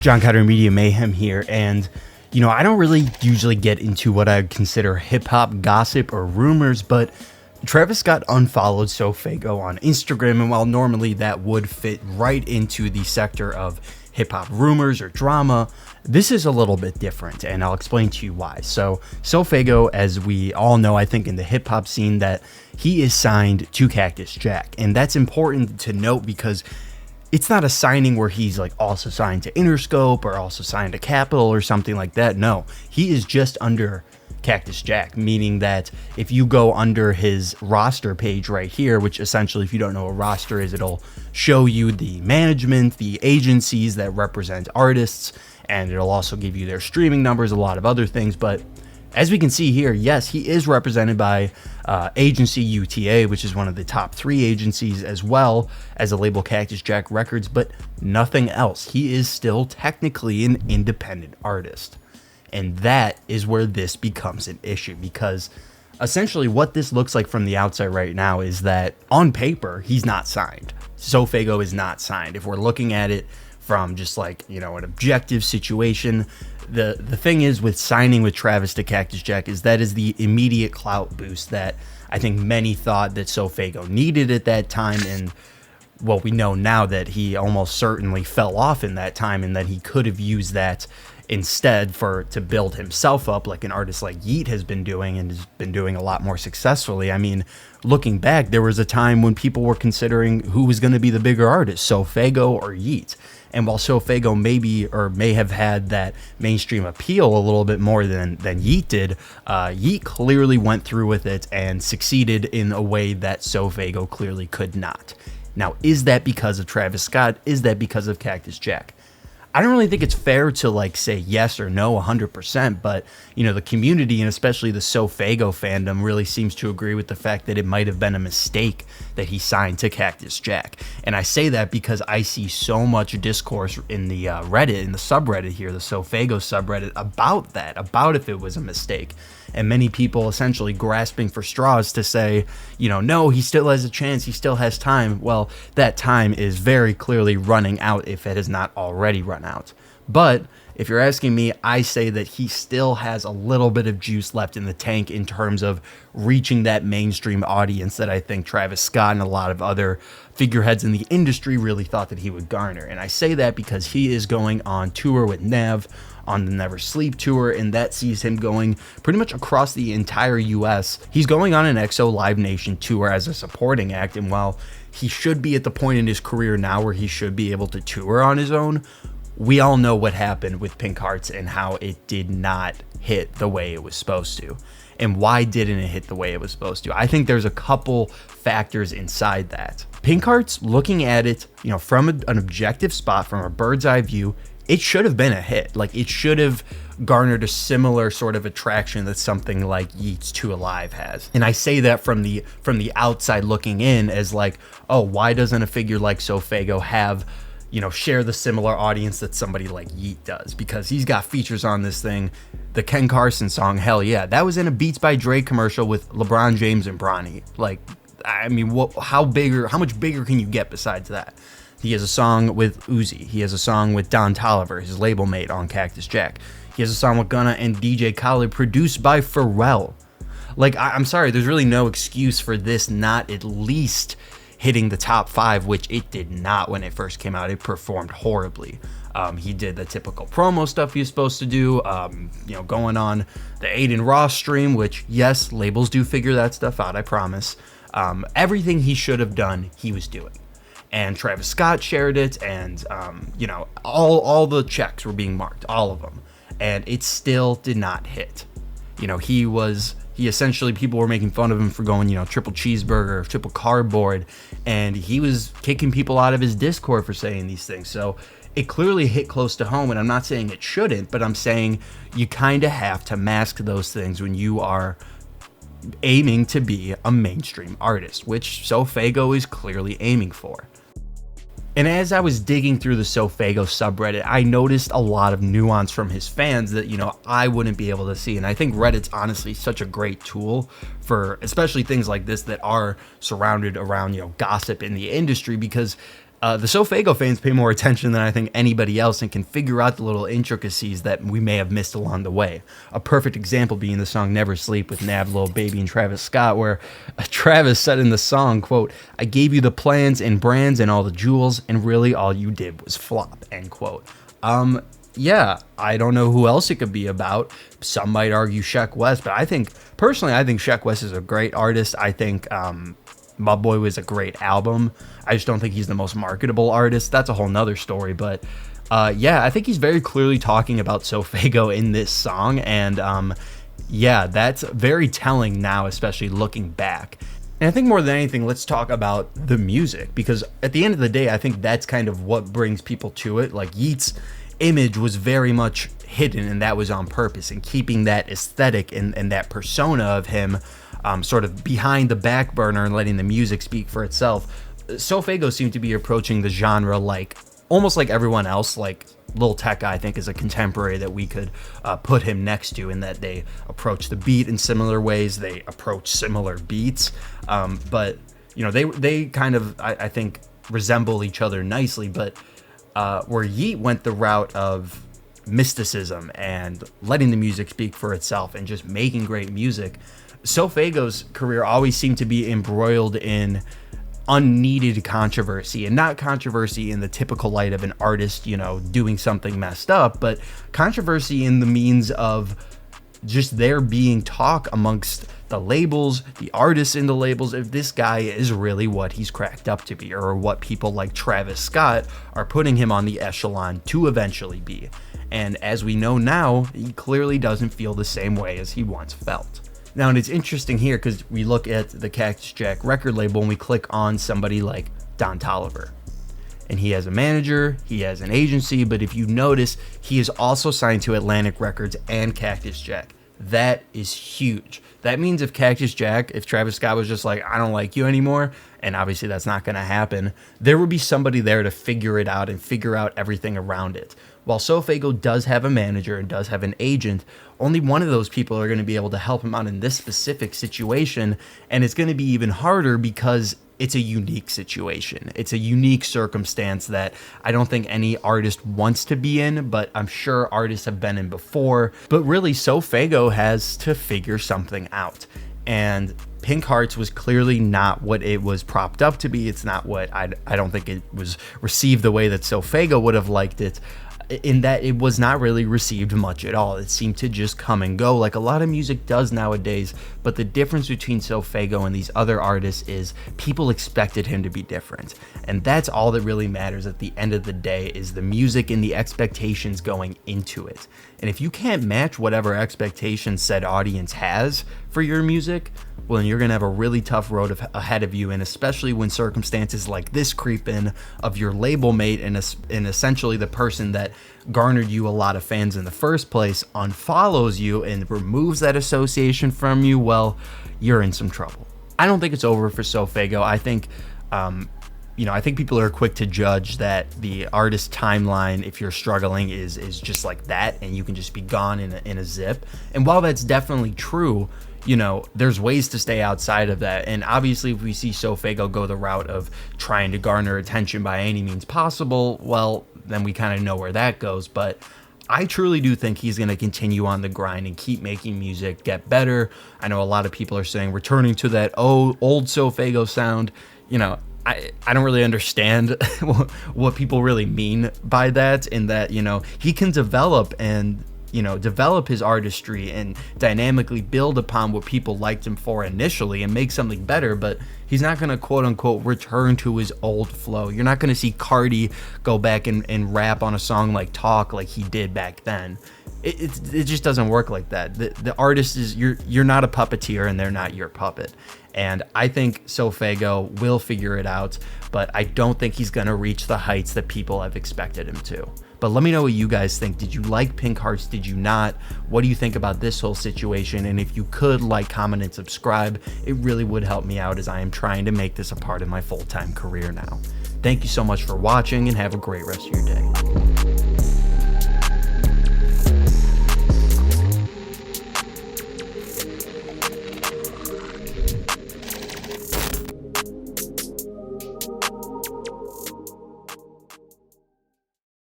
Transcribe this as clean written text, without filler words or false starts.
John Cotter Media Mayhem here, and I don't really usually get into what I would consider hip-hop gossip or rumors, but Travis Scott unfollowed SoFaygo on Instagram, and while normally that would fit right into the sector of hip-hop rumors or drama, this is a little bit different, and I'll explain to you why. So SoFaygo, as we all know, I think in the hip-hop scene, that he is signed to Cactus Jack, and that's important to note because it's not a signing where he's like also signed to Interscope or also signed to Capitol or something like that. No, he is just under Cactus Jack, meaning that if you go under his roster page right here, which essentially, if you don't know what a roster is, it'll show you the management, the agencies that represent artists, and it'll also give you their streaming numbers, a lot of other things. But as we can see here, yes, he is represented by agency UTA, which is one of the top 3 agencies, as well as the label Cactus Jack Records, but nothing else. He is still technically an independent artist. And that is where this becomes an issue, because essentially what this looks like from the outside right now is that on paper, he's not signed. SoFaygo is not signed. If we're looking at it from just like, an objective situation, the thing is with signing with Travis to Cactus Jack is that is the immediate clout boost that I think many thought that SoFaygo needed at that time. And well, we know now that he almost certainly fell off in that time, and that he could have used that instead to build himself up like an artist like Yeat has been doing, and has been doing a lot more successfully. I mean, looking back, there was a time when people were considering who was going to be the bigger artist, SoFaygo or Yeat. And while SoFaygo may have had that mainstream appeal a little bit more than Yeat did, Yeat clearly went through with it and succeeded in a way that SoFaygo clearly could not. Now, is that because of Travis Scott? Is that because of Cactus Jack? I don't really think it's fair to say yes or no 100%, but the community, and especially the SoFaygo fandom, really seems to agree with the fact that it might have been a mistake that he signed to Cactus Jack. And I say that because I see so much discourse in the Reddit, in the subreddit here, the SoFaygo subreddit, about if it was a mistake. And many people essentially grasping for straws to say, no, he still has a chance, he still has time. Well, that time is very clearly running out if it has not already run out. But if you're asking me, I say that he still has a little bit of juice left in the tank in terms of reaching that mainstream audience that I think Travis Scott and a lot of other figureheads in the industry really thought that he would garner. And I say that because he is going on tour with Nev on the Never Sleep tour, and that sees him going pretty much across the entire US. He's going on an EXO Live Nation tour as a supporting act, and while he should be at the point in his career now where he should be able to tour on his own, we all know what happened with Pink Hearts and how it did not hit the way it was supposed to. And why didn't it hit the way it was supposed to? I think there's a couple factors inside that. Pink Hearts, looking at it, from an objective spot, from a bird's eye view, it should have been a hit. It should have garnered a similar sort of attraction that something like Yeat's 2 Alive has. And I say that from the outside looking in as oh, why doesn't a figure like SoFaygo have, share the similar audience that somebody like Yeat does? Because he's got features on this thing. The Ken Carson song, hell yeah, that was in a Beats by Dre commercial with LeBron James and Bronny. How much bigger can you get besides that? He has a song with Uzi. He has a song with Don Toliver, his label mate on Cactus Jack. He has a song with Gunna and DJ Khaled, produced by Pharrell. I'm sorry, there's really no excuse for this not at least hitting the top 5, which it did not when it first came out. It performed horribly. He did the typical promo stuff he was supposed to do, going on the Aiden Ross stream, which, yes, labels do figure that stuff out, I promise. Everything he should have done, he was doing. And Travis Scott shared it, and, all the checks were being marked, all of them. And it still did not hit. He essentially, people were making fun of him for going, triple cheeseburger, triple cardboard, and he was kicking people out of his Discord for saying these things. So it clearly hit close to home, and I'm not saying it shouldn't, but I'm saying you kind of have to mask those things when you are aiming to be a mainstream artist, which SoFaygo is clearly aiming for. And as I was digging through the SoFaygo subreddit, I noticed a lot of nuance from his fans that, I wouldn't be able to see. And I think Reddit's honestly such a great tool for especially things like this that are surrounded around, gossip in the industry, because The SoFaygo fans pay more attention than I think anybody else and can figure out the little intricacies that we may have missed along the way. A perfect example being the song Never Sleep with Nav, Lil Baby, and Travis Scott, where Travis said in the song, quote, "I gave you the plans and brands and all the jewels, and really all you did was flop," end quote. Yeah, I don't know who else it could be about. Some might argue Sheck West, but personally, I think Sheck West is a great artist. I think My Boy was a great album. I just don't think he's the most marketable artist. That's a whole nother story. But yeah, I think he's very clearly talking about SoFaygo in this song. And yeah, that's very telling now, especially looking back. And I think more than anything, let's talk about the music, because at the end of the day, I think that's kind of what brings people to it. Like Yeat's image was very much hidden, and that was on purpose, and keeping that aesthetic and that persona of him sort of behind the back burner and letting the music speak for itself. SoFaygo seemed to be approaching the genre like almost like everyone else. Like Lil Tecca, I think, is a contemporary that we could put him next to, in that they approach the beat in similar ways, they approach similar beats, but you know, they kind of I think resemble each other nicely. But where Yeat went the route of mysticism and letting the music speak for itself and just making great music, SoFaygo's career always seemed to be embroiled in unneeded controversy, and not controversy in the typical light of an artist, you know, doing something messed up, but controversy in the means of just there being talk amongst the labels, the artists in the labels, if this guy is really what he's cracked up to be, or what people like Travis Scott are putting him on the echelon to eventually be. And as we know now, he clearly doesn't feel the same way as he once felt. Now, and it's interesting here because we look at the Cactus Jack record label and we click on somebody like Don Toliver. And he has a manager, he has an agency, but if you notice, he is also signed to Atlantic Records and Cactus Jack. That is huge. That means if Cactus Jack, if Travis Scott was just like, I don't like you anymore, and obviously that's not going to happen, there would be somebody there to figure it out and figure out everything around it. While SoFaygo does have a manager and does have an agent, only one of those people are going to be able to help him out in this specific situation, and it's going to be even harder because it's a unique situation. It's a unique circumstance that I don't think any artist wants to be in, but I'm sure artists have been in before. But really, SoFaygo has to figure something out. And Pink Hearts was clearly not what it was propped up to be. It's not what I don't think it was received the way that SoFaygo would have liked it, in that it was not really received much at all. It seemed to just come and go like a lot of music does nowadays. But the difference between SoFaygo and these other artists is people expected him to be different. And that's all that really matters at the end of the day, is the music and the expectations going into it. And if you can't match whatever expectations said audience has for your music, well, then you're going to have a really tough road ahead of you. And especially when circumstances like this creep in, of your label mate and essentially the person that garnered you a lot of fans in the first place unfollows you and removes that association from you, well, you're in some trouble. I don't think it's over for SoFaygo. I think, I think people are quick to judge that the artist timeline, if you're struggling, is just like that, and you can just be gone in a zip. And while that's definitely true, there's ways to stay outside of that. And obviously, if we see SoFaygo go the route of trying to garner attention by any means possible, well, then we kind of know where that goes. But I truly do think he's going to continue on the grind and keep making music, get better. I know a lot of people are saying returning to that old SoFaygo sound. I don't really understand what people really mean by that, in that, he can develop his artistry and dynamically build upon what people liked him for initially and make something better, but he's not going to quote unquote return to his old flow. You're not going to see Cardi go back and rap on a song like Talk like he did back then. It just doesn't work like that. The artist is, you're not a puppeteer and they're not your puppet. And I think SoFaygo will figure it out, but I don't think he's going to reach the heights that people have expected him to. But let me know what you guys think. Did you like Pink Hearts? Did you not? What do you think about this whole situation? And if you could like, comment, and subscribe, it really would help me out, as I am trying to make this a part of my full-time career now. Thank you so much for watching, and have a great rest of your day.